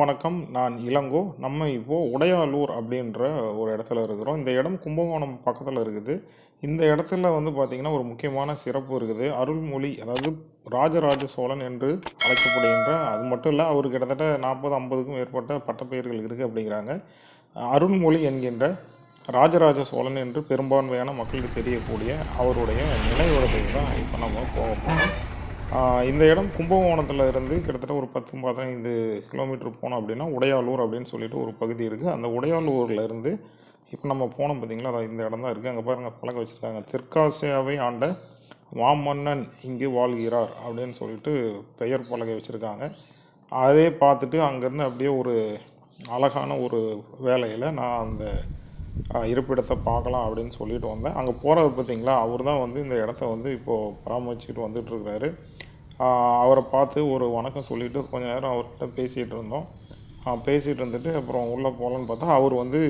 வணக்கம். நான் இளங்கோ. நம்ம இப்போ உடையாலூர் அப்படின்ற ஒரு இடத்துல இருக்கிறோம். இந்த இடம் கும்பகோணம் பக்கத்துல இருக்குது. இந்த இடத்துல வந்து பார்த்தீங்கன்னா, ஒரு முக்கியமான சிறப்பு இருக்குது. அருள்மொழி அதாவது ராஜராஜ சோழன் என்று அழைக்கப்படுகின்ற அது மட்டும் இல்ல, அவருக்கு கிட்டத்தட்ட 40, 50க்கும் மேற்பட்ட பட்டப்பெயர்கள் இருக்கு அப்படிங்கிறாங்க. அருள்மொழி என்கின்ற ராஜராஜ சோழன் என்று பெரும்பான்மையான மக்களுக்கு தெரியக்கூடிய அவருடைய நினைவிடத்துக்கு தான் இப்போ நம்ம போக போறோம். இந்த இடம் கும்பகோணத்துல இருந்து கிட்டத்தட்ட ஒரு 10, 15 கிலோமீட்டர் போனோம் அப்படின்னா, உடையாலூர் அப்படின்னு சொல்லிட்டு ஒரு பகுதி இருக்குது. அந்த உடையாலூர்ல இருந்து இப்போ நம்ம போனோம் பார்த்தீங்களா, அதான் இந்த இடம் தான் இருக்குது. அங்கே பாருங்க பலகை வச்சுருக்காங்க. தெற்காசியாவை ஆண்ட மாமன்னன் இங்கு வாழ்கிறார் அப்படின்னு சொல்லிட்டு பெயர் பலகை வச்சுருக்காங்க. அதே பார்த்துட்டு அங்கேருந்து அப்படியே ஒரு அழகான ஒரு வேலையில் நான் அந்த இருப்பிடத்தை பார்க்கலாம் அப்படின்னு சொல்லிட்டு வந்தேன். அங்கே போகிறது பார்த்தீங்களா, அவர் தான் வந்து இந்த இடத்த வந்து இப்போது பராமரிச்சுக்கிட்டு வந்துட்டுருக்கிறாரு. அவரை பார்த்து ஒரு வணக்கம் சொல்லிவிட்டு கொஞ்சம் நேரம் அவர்கிட்ட பேசிகிட்டு இருந்தோம். பேசிகிட்டு இருந்துட்டு அப்புறம் உள்ளே போகலான்னு பார்த்தா, அவர் வந்து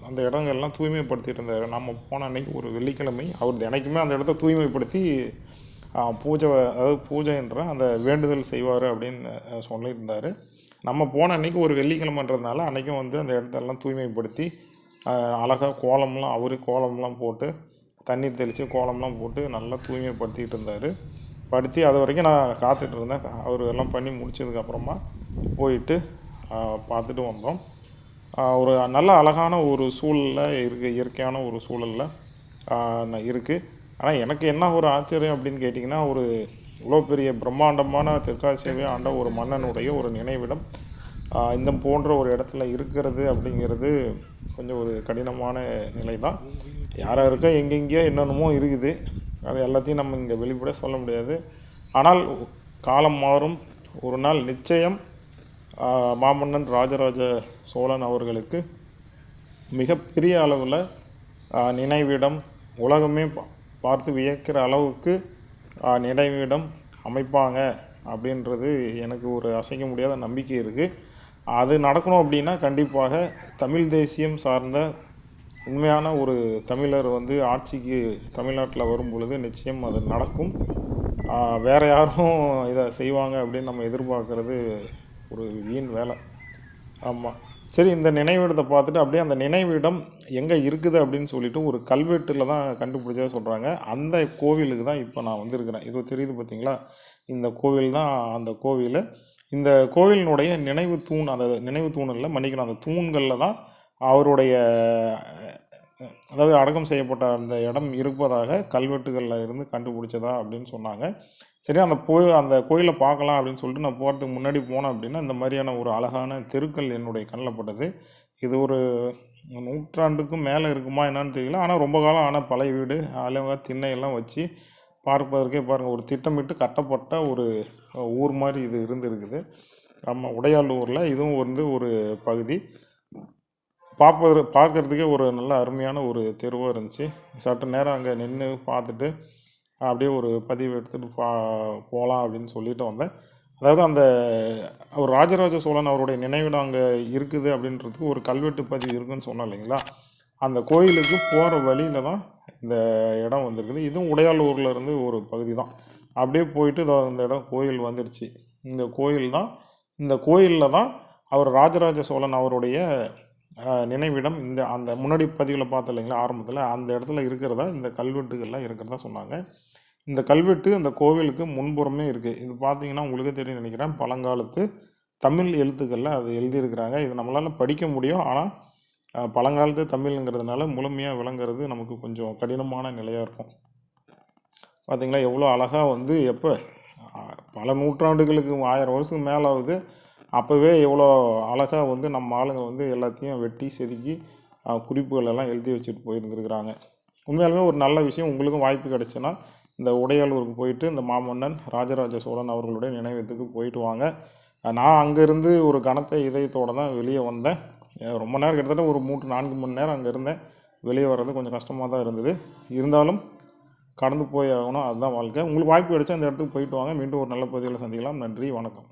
அந்த இடங்கள்லாம் தூய்மைப்படுத்திட்டு இருந்தார். நம்ம போன அன்றைக்கி ஒரு வெள்ளிக்கிழமை. அவர் தினைக்குமே அந்த இடத்த தூய்மைப்படுத்தி பூஜை, அதாவது பூஜைன்ற அந்த வேண்டுதல் செய்வார் அப்படின்னு சொல்லியிருந்தார். நம்ம போன அன்றைக்கி ஒரு வெள்ளிக்கிழமைன்றதுனால அன்றைக்கும் வந்து அந்த இடத்தெல்லாம் தூய்மைப்படுத்தி அழகாக கோலம்லாம் அவரே கோலம்லாம் போட்டு தண்ணீர் தெளித்து கோலம்லாம் போட்டு நல்லா தூய்மைப்படுத்திகிட்டு இருந்தார். படுத்தி அது வரைக்கும் நான் காத்துட்டு இருந்தேன். அவர் எல்லாம் பண்ணி முடிச்சதுக்கப்புறமா போயிட்டு பார்த்துட்டு வந்தோம். ஒரு நல்ல அழகான ஒரு சூழலில் இருக்குது, இயற்கையான ஒரு சூழலில் இருக்குது. ஆனால் எனக்கு என்ன ஒரு ஆச்சரியம் அப்படின்னு கேட்டிங்கன்னா, ஒரு இவ்வளோ பெரிய பிரம்மாண்டமான தெற்காசியாவே ஆண்ட ஒரு மன்னனுடைய ஒரு நினைவிடம் இந்த போன்ற ஒரு இடத்துல இருக்கிறது அப்படிங்கிறது கொஞ்சம் ஒரு கடினமான நிலை தான். யாராக இருக்கோ எங்கெங்கேயோ என்னென்னமோ இருக்குது. அது எல்லாத்தையும் நம்ம இங்கே வெளிப்பட சொல்ல முடியாது. ஆனால் காலம் மாறும். ஒரு நாள் நிச்சயம் மாமன்னன் ராஜராஜ சோழன் அவர்களுக்கு மிகப்பெரிய அளவில் நினைவிடம், உலகமே பார்த்து வியக்கிற அளவுக்கு நினைவிடம் அமைப்பாங்க அப்படின்றது எனக்கு ஒரு அசைக்க முடியாத நம்பிக்கை இருக்குது. அது நடக்கணும் அப்படின்னா கண்டிப்பாக தமிழ் தேசியம் சார்ந்த உண்மையான ஒரு தமிழர் வந்து ஆட்சிக்கு தமிழ்நாட்டில் வரும் பொழுது நிச்சயம் அது நடக்கும். வேறு யாரும் இதை செய்வாங்க அப்படின்னு நம்ம எதிர்பார்க்குறது ஒரு வீண் வேலை. ஆமாம். சரி, இந்த நினைவிடத்தை பார்த்துட்டு அப்படியே அந்த நினைவிடம் எங்கே இருக்குது அப்படின்னு சொல்லிட்டு ஒரு கல்வெட்டில் தான் கண்டுபிடிச்சதா சொல்கிறாங்க. அந்த கோவிலுக்கு தான் இப்போ நான் வந்திருக்கிறேன். இது தெரியுது பார்த்தீங்களா, இந்த கோவில் தான் அந்த கோவில். இந்த கோவிலினுடைய நினைவு தூண், அந்த நினைவு தூணில் மன்னிக்கணும், அந்த தூண்களில் தான் அவருடைய அதாவது அடக்கம் செய்யப்பட்ட அந்த இடம் இருப்பதாக கல்வெட்டுகளில் இருந்து கண்டுபிடிச்சதா அப்படின்னு சொன்னாங்க. சரி, அந்த கோயிலை பார்க்கலாம் அப்படின்னு சொல்லிட்டு நான் போகிறதுக்கு முன்னாடி போனேன் அப்படின்னா, இந்த மாதிரியான ஒரு அழகான தெருக்கள் என்னுடைய கண்ணில் பட்டது. இது ஒரு நூற்றாண்டுக்கும் மேலே இருக்குமா என்னன்னு தெரியல. ஆனால் ரொம்ப காலம் ஆனால் பழைய வீடு, அழகாக திண்ணையெல்லாம் வச்சு பார்ப்பதற்கே பாருங்கள் ஒரு திட்டமிட்டு கட்டப்பட்ட ஒரு ஊர் மாதிரி இது இருந்துருக்குது. நம்ம உடையாலூரில் இதுவும் வந்து ஒரு பகுதி. பார்க்குறதுக்கே ஒரு நல்ல அருமையான ஒரு தெருவாக இருந்துச்சு. சற்று நேரம் அங்கே நின்று பார்த்துட்டு அப்படியே ஒரு பதிவு எடுத்துகிட்டு போகலாம் அப்படின்னு சொல்லிட்டு வந்தேன். அதாவது அந்த அவர் ராஜராஜ சோழன் அவருடைய நினைவிடம் அங்கே இருக்குது அப்படின்றதுக்கு ஒரு கல்வெட்டு பதிவு இருக்குதுன்னு சொன்னோம் இல்லைங்களா, அந்த கோயிலுக்கு போகிற வழியில் தான் இந்த இடம் வந்திருக்குது. இதுவும் உடையாலூரில் இருந்து ஒரு பகுதி தான். அப்படியே போயிட்டு இந்த இடம் கோயில் வந்துடுச்சு. இந்த கோயிலில் தான் அவர் ராஜராஜ சோழன் அவருடைய நினைவிடம் அந்த முன்னாடி பதிவில் பார்த்தோம் இல்லைங்களா ஆரம்பத்தில், அந்த இடத்துல இருக்கிறதா இந்த கல்வெட்டுகள்லாம் இருக்கிறதா சொன்னாங்க. இந்த கல்வெட்டு அந்த கோவிலுக்கு முன்புறமே இருக்குது. இது பார்த்தீங்கன்னா உங்களுக்கே தெரியும் நினைக்கிறேன், பழங்காலத்து தமிழ் எழுத்துக்களில் அது எழுதியிருக்கிறாங்க. இது நம்மளால் படிக்க முடியும். ஆனால் பழங்காலத்து தமிழ்ங்கிறதுனால முழுமையாக விளங்குறது நமக்கு கொஞ்சம் கடினமான நிலையாக இருக்கும். பார்த்திங்களா எவ்வளோ அழகாக வந்து எப்போ பல நூற்றாண்டுகளுக்கு 1000 வருஷத்துக்கு மேலே ஆகுது. அப்போவே எவ்வளோ அழகாக வந்து நம்ம ஆளுங்க வந்து எல்லாத்தையும் வெட்டி செதுக்கி குறிப்புகள் எல்லாம் எழுதி வச்சுட்டு போயிருந்துருக்குறாங்க. உண்மையாலுமே ஒரு நல்ல விஷயம். உங்களுக்கும் வாய்ப்பு கிடைச்சுன்னா இந்த உடையாலூருக்கு போயிட்டு இந்த மாமன்னன் ராஜராஜ சோழன் அவர்களுடைய நினைவகத்துக்கு போயிட்டு வாங்க. நான் அங்கேருந்து ஒரு கனத்த இதயத்தோடு தான் வெளியே வந்தேன். ரொம்ப நேரம் கிட்டத்தட்ட ஒரு 3-4 மணி நேரம் அங்கே இருந்தேன். வெளியே வர்றது கொஞ்சம் கஷ்டமாக தான் இருந்தது. இருந்தாலும் கடந்து போய் ஆகணும், அதுதான் வாழ்க்கை. உங்களுக்கு வாய்ப்பு கிடைச்சா அந்த இடத்துக்கு போயிட்டு வாங்க. மீண்டும் ஒரு நல்ல பதிவில் சந்திக்கலாம். நன்றி, வணக்கம்.